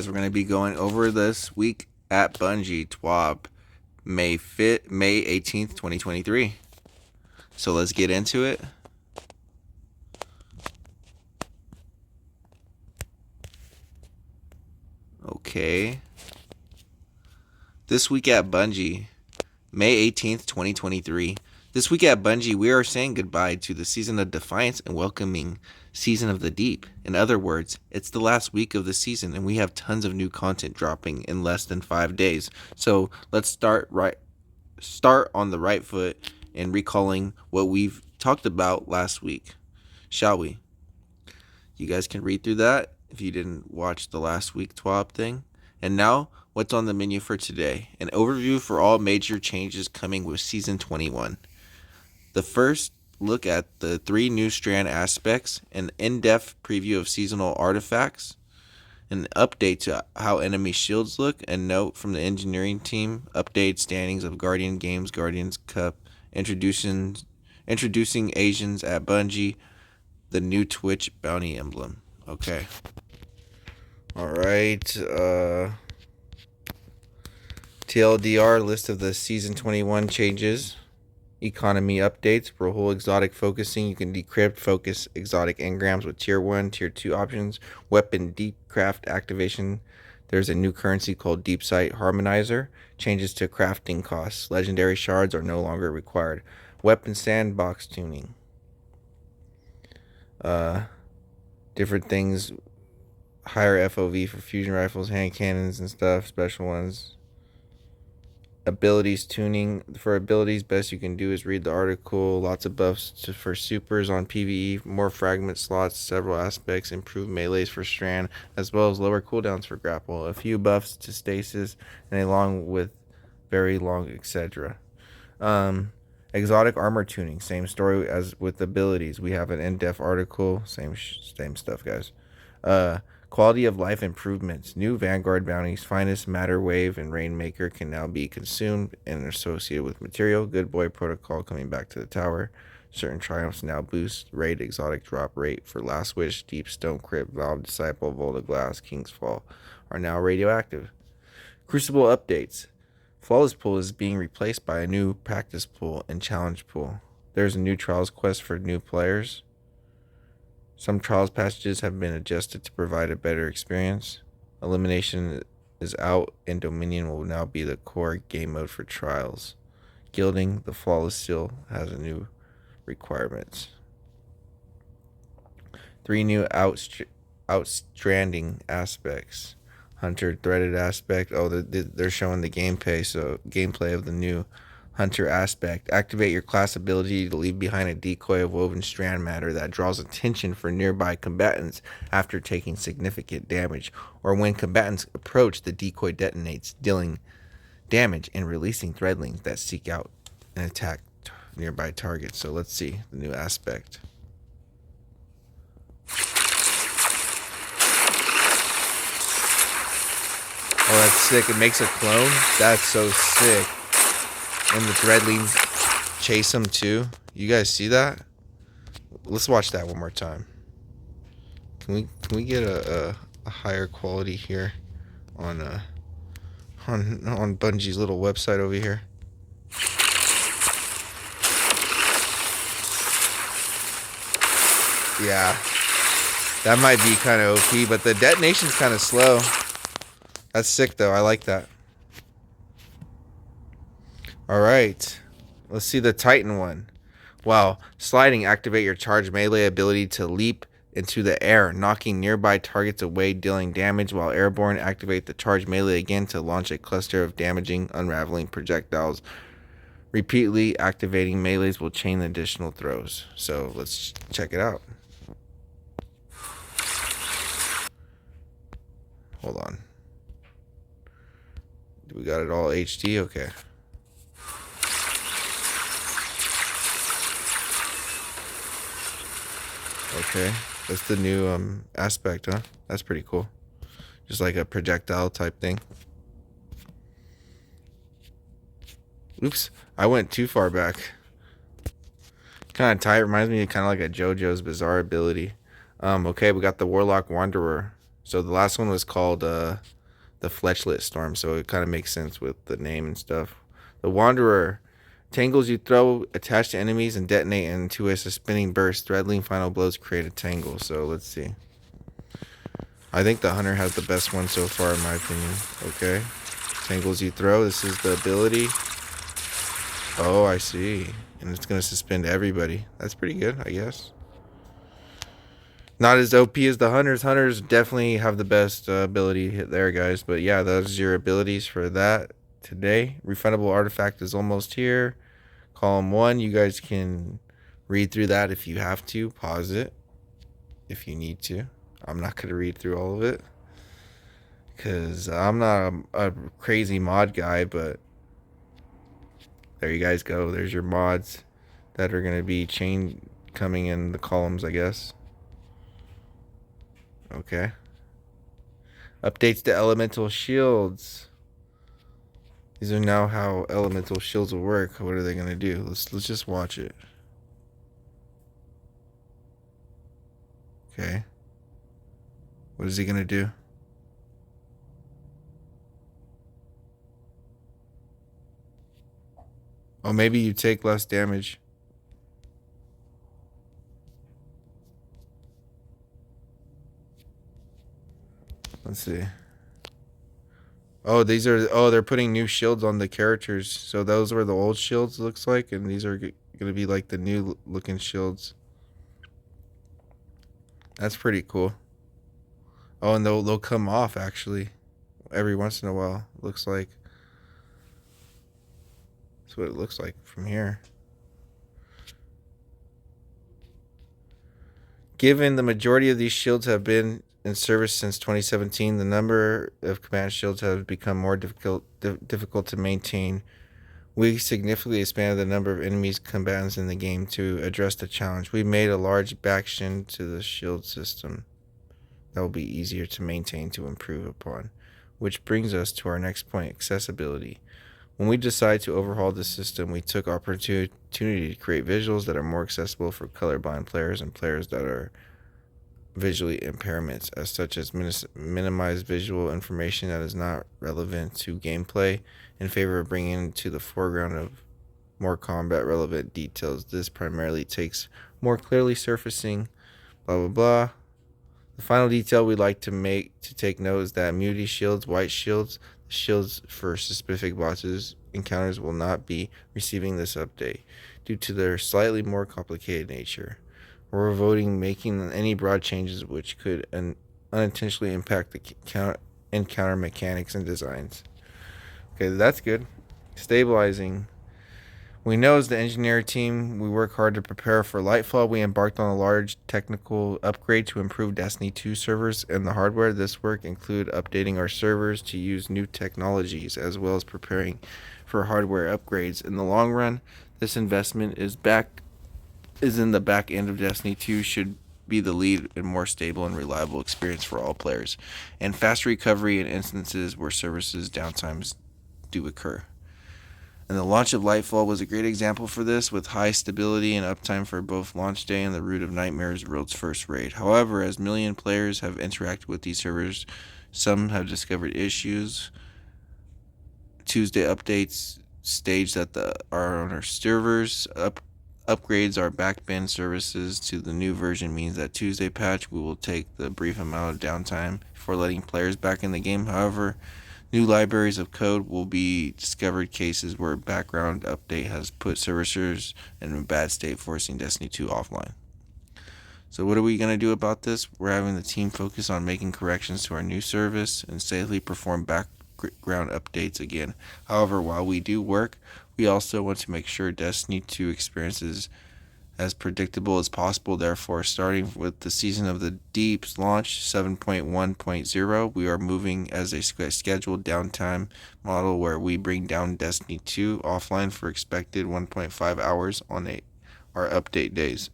guys, we're going to be going over this week at Bungie TWAB, May 18th, 2023. So let's get into it. Okay. This week at Bungie, May 18th, 2023. This week at Bungie, we are saying goodbye to the Season of Defiance and welcoming Season of the Deep. In other words, it's the last week of the season and we have tons of new content dropping in less than 5 days. So let's start on the right foot and recalling what we've talked about last week, shall we? You guys can read through that if you didn't watch the last week TWAB thing. And now, what's on the menu for today? An overview for all major changes coming with Season 21. The first look at the 3 new strand aspects, an in-depth preview of seasonal artifacts, an update to how enemy shields look, a note from the engineering team, updated standings of Guardian Games Guardians Cup, introducing Asians at Bungie, the new Twitch bounty emblem. Okay. Alright, TLDR, list of the Season 21 changes. Economy updates, for whole exotic focusing, you can decrypt focus exotic engrams with tier 1, tier 2 options. Weapon deep craft activation, there's a new currency called Deep Sight Harmonizer. Changes to crafting costs, legendary shards are no longer required. Weapon sandbox tuning, different things, higher FOV for fusion rifles, hand cannons and stuff, special ones. Abilities tuning, for abilities, best you can do is read the article. Lots of buffs for supers on PvE, more fragment slots, several aspects, improved melees for strand, as well as lower cooldowns for grapple, a few buffs to stasis, and along with very long etc. Exotic armor tuning, same story as with abilities. We have an in-depth article, same stuff, guys. Quality of life improvements. New Vanguard bounties, finest matter wave and rainmaker can now be consumed and associated with material. Good boy protocol coming back to the tower. Certain triumphs now boost raid exotic drop rate for Last Wish, Deep Stone Crypt, Valve Disciple, Volta Glass, King's Fall are now radioactive. Crucible updates. Flawless pool is being replaced by a new practice pool and challenge pool. There's a new trials quest for new players. Some trials passages have been adjusted to provide a better experience. Elimination is out and Dominion will now be the core game mode for trials. Gilding, the Flawless Seal, has a new requirements. 3 new outstanding aspects. Hunter threaded aspect. Oh, they're showing the gameplay of the new Hunter aspect. Activate your class ability to leave behind a decoy of woven strand matter that draws attention for nearby combatants after taking significant damage, or when combatants approach, the decoy detonates, dealing damage and releasing threadlings that seek out and attack nearby targets. So let's see the new aspect. Oh, that's sick. It makes a clone. That's so sick. And the threadlings chase him too. You guys see that? Let's watch that one more time. Can we get a higher quality here on Bungie's little website over here? Yeah, that might be kind of OP, but the detonation's kind of slow. That's sick though. I like that. Alright, let's see the Titan one. Wow, sliding, activate your charge melee ability to leap into the air, knocking nearby targets away, dealing damage. While airborne, activate the charge melee again to launch a cluster of damaging, unraveling projectiles. Repeatedly activating melees will chain additional throws. So let's check it out. Hold on. We got it all HD? Okay. Okay, that's the new aspect, huh? That's pretty cool. Just like a projectile type thing. Oops, I went too far back. Kind of tight. Reminds me of kind of like a JoJo's Bizarre ability. Okay, we got the Warlock Wanderer. So the last one was called the Fletchlet storm, so it kind of makes sense with the name and stuff. The Wanderer. Tangles you throw attach to enemies and detonate into a spinning burst. Threadling final blows create a tangle. So let's see. I think the Hunter has the best one so far in my opinion. Okay. Tangles you throw. This is the ability. Oh, I see. And it's going to suspend everybody. That's pretty good, I guess. Not as OP as the Hunters. Hunters definitely have the best ability hit there, guys. But yeah, those are your abilities for that today. Refundable artifact is almost here. Column 1, you guys can read through that if you have to. Pause it if you need to. I'm not going to read through all of it because I'm not a crazy mod guy, but there you guys go. There's your mods that are going to be coming in the columns, I guess. Okay. Updates to elemental shields. These are now how elemental shields will work. What are they going to do? Let's just watch it. Okay. What is he going to do? Oh, maybe you take less damage. Let's see. Oh, they're putting new shields on the characters. So those were the old shields, looks like, and these are going to be like the new looking shields. That's pretty cool. Oh, and they'll come off actually every once in a while, looks like. That's what it looks like from here. Given the majority of these shields have been in service since 2017, the number of command shields have become more difficult to maintain. We significantly expanded the number of enemies combatants in the game to address the challenge. We made a large backend to the shield system that will be easier to maintain to improve upon. Which brings us to our next point, accessibility. When we decided to overhaul the system, we took opportunity to create visuals that are more accessible for colorblind players and players that are visually impairments, as such as minimize visual information that is not relevant to gameplay in favor of bringing to the foreground of more combat relevant details. This primarily takes more clearly surfacing, blah blah blah. The final detail we'd like to take note is that immunity shields, white shields, shields for specific bosses encounters will not be receiving this update due to their slightly more complicated nature. We're avoiding making any broad changes which could unintentionally impact the encounter mechanics and designs. Okay, that's good. Stabilizing. We know as the engineer team, we work hard to prepare for Lightfall. We embarked on a large technical upgrade to improve Destiny 2 servers and the hardware. This work include updating our servers to use new technologies as well as preparing for hardware upgrades. In the long run, this investment is in the back end of Destiny 2 should be the lead and more stable and reliable experience for all players, and fast recovery in instances where services downtimes do occur. And the launch of Lightfall was a great example for this, with high stability and uptime for both launch day and the Root of Nightmares world's first raid. However, as million players have interacted with these servers, some have discovered issues. Tuesday updates stage that are on our servers. Upgrades our backbend services to the new version means that Tuesday patch we will take the brief amount of downtime before letting players back in the game. However, new libraries of code will be discovered cases where background update has put servicers in a bad state, forcing Destiny 2 offline. So what are we going to do about this? We're having the team focus on making corrections to our new service and safely perform background updates again. However, while we do work, we also want to make sure Destiny 2 experiences as predictable as possible. Therefore, starting with the Season of the Deep's launch 7.1.0, we are moving as a scheduled downtime model where we bring down Destiny 2 offline for expected 1.5 hours on our update days.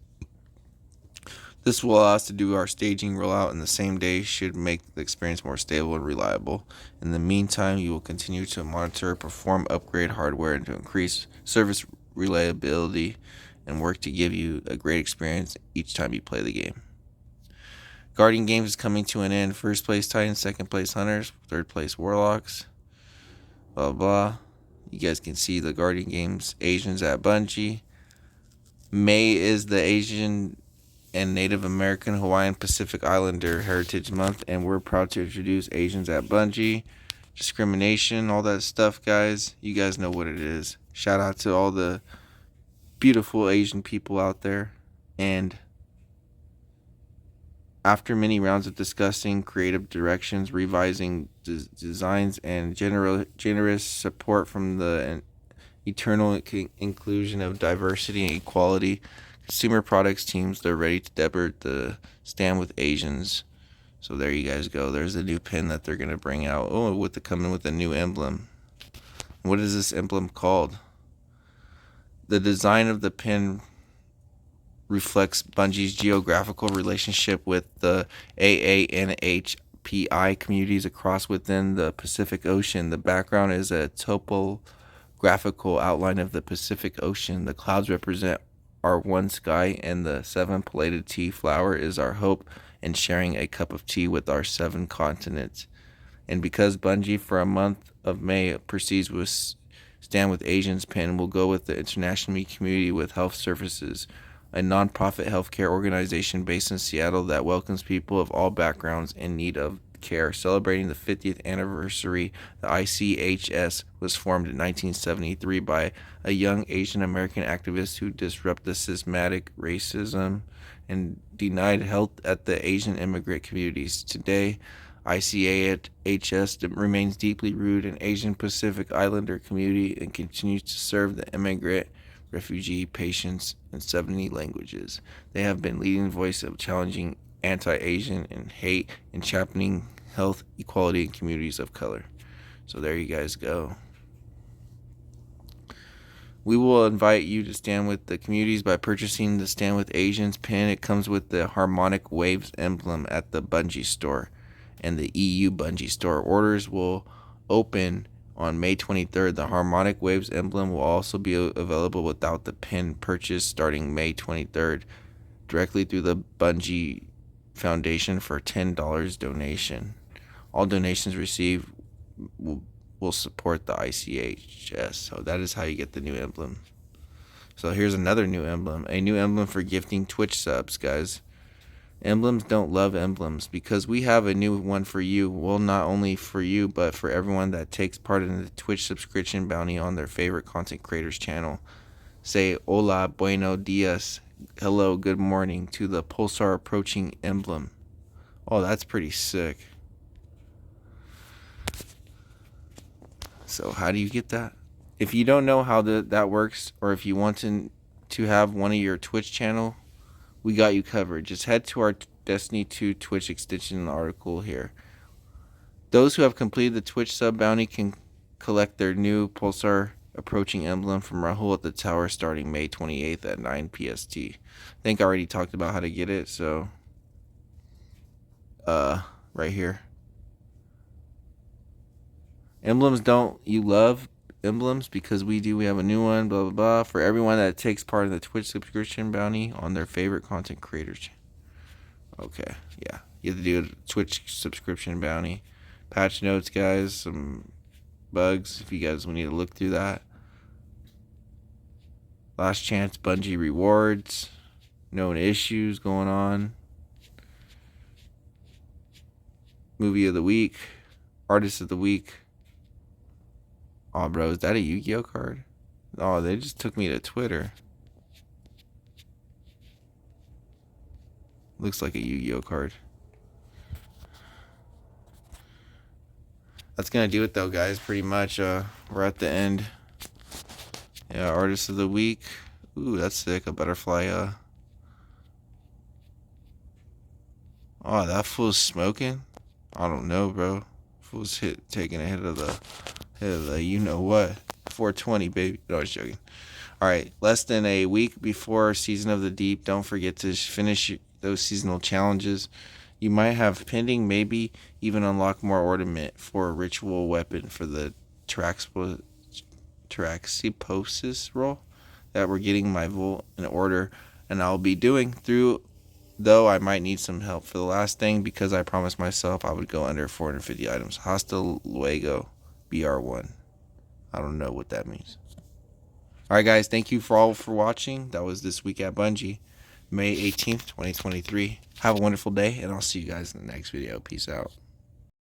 This will allow us to do our staging rollout in the same day, should make the experience more stable and reliable. In the meantime, you will continue to monitor, perform upgrade hardware, and to increase service reliability and work to give you a great experience each time you play the game. Guardian Games is coming to an end. First place Titans, second place Hunters, third place Warlocks. Blah blah. You guys can see the Guardian Games Asians at Bungie. May is the Asian and Native American Hawaiian Pacific Islander Heritage Month, and we're proud to introduce Asians at Bungie. Discrimination, all that stuff, guys. You guys know what it is. Shout out to all the beautiful Asian people out there. And after many rounds of discussing creative directions, revising designs, and generous support from the eternal inclusion of diversity and equality, consumer products teams, they're ready to debut the Stand with Asians. So there you guys go. There's a new pin that they're gonna bring out. Oh, coming with a new emblem. What is this emblem called? The design of the pin reflects Bungie's geographical relationship with the AANHPI communities across within the Pacific Ocean. The background is a topographical outline of the Pacific Ocean. The clouds represent our one sky, and the 7 plated tea flower is our hope in sharing a cup of tea with our 7 continents. And because Bungie for a month of May proceeds with Stand with Asians pin, will go with the International Community with Health Services, a nonprofit healthcare organization based in Seattle that welcomes people of all backgrounds in need of care. Celebrating the 50th anniversary, the ICHS was formed in 1973 by a young Asian American activist who disrupted systematic racism and denied health at the Asian immigrant communities. Today, ICHS remains deeply rooted in Asian Pacific Islander community and continues to serve the immigrant, refugee patients in 70 languages. They have been leading voice of challenging anti-Asian and hate and championing health equality in communities of color. So there you guys go. We will invite you to stand with the communities by purchasing the Stand with Asians pin. It comes with the Harmonic Waves emblem at the Bungie store and the EU Bungie store. Orders will open on May 23rd. The Harmonic Waves emblem will also be available without the pin purchase starting May 23rd directly through the Bungie Foundation for $10 donation. All donations received will support the ICHS. So that is how you get the new emblem. So here's another new emblem. A new emblem for gifting Twitch subs, guys. Emblems don't love emblems because we have a new one for you. Well, not only for you, but for everyone that takes part in the Twitch subscription bounty on their favorite content creators channel. Say hola, bueno dias, hello, good morning to the pulsar approaching emblem. Oh, that's pretty sick. So how do you get that? If you don't know how that works, or if you want to have one of your Twitch channel, we got you covered. Just head to our Destiny 2 Twitch extension in the article here. Those who have completed the Twitch sub bounty can collect their new Pulsar approaching emblem from Rahul at the tower starting May 28th at 9 PST. I think I already talked about how to get it, so right here. Emblems don't you love emblems? Because we do. We have a new one, blah blah blah, for everyone that takes part in the Twitch subscription bounty on their favorite content creators. Okay, yeah, you have to do a Twitch subscription bounty. Patch notes, guys, some bugs if you guys need to look through that. Last chance Bungie rewards, known issues going on. Movie of the week, artist of the week. Oh, bro, is that a Yu-Gi-Oh card? Oh, they just took me to Twitter. Looks like a Yu-Gi-Oh card. That's gonna do it though, guys. Pretty much, we're at the end. Yeah, artist of the week. Ooh, that's sick. A butterfly. Oh, that fool's smoking. I don't know, bro. Fool's taking a hit of the you know what. 420, baby. No, I was joking. All right, less than a week before Season of the Deep. Don't forget to finish those seasonal challenges. You might have pending, maybe even unlock more ornament for a ritual weapon for the Traxiposis role that we're getting my Volt in order, and I'll be doing through though I might need some help for the last thing because I promised myself I would go under 450 items. Hasta luego, BR1. I don't know what that means. Alright guys, thank you all for watching. That was This Week at Bungie, May 18th, 2023. Have a wonderful day, and I'll see you guys in the next video. Peace out.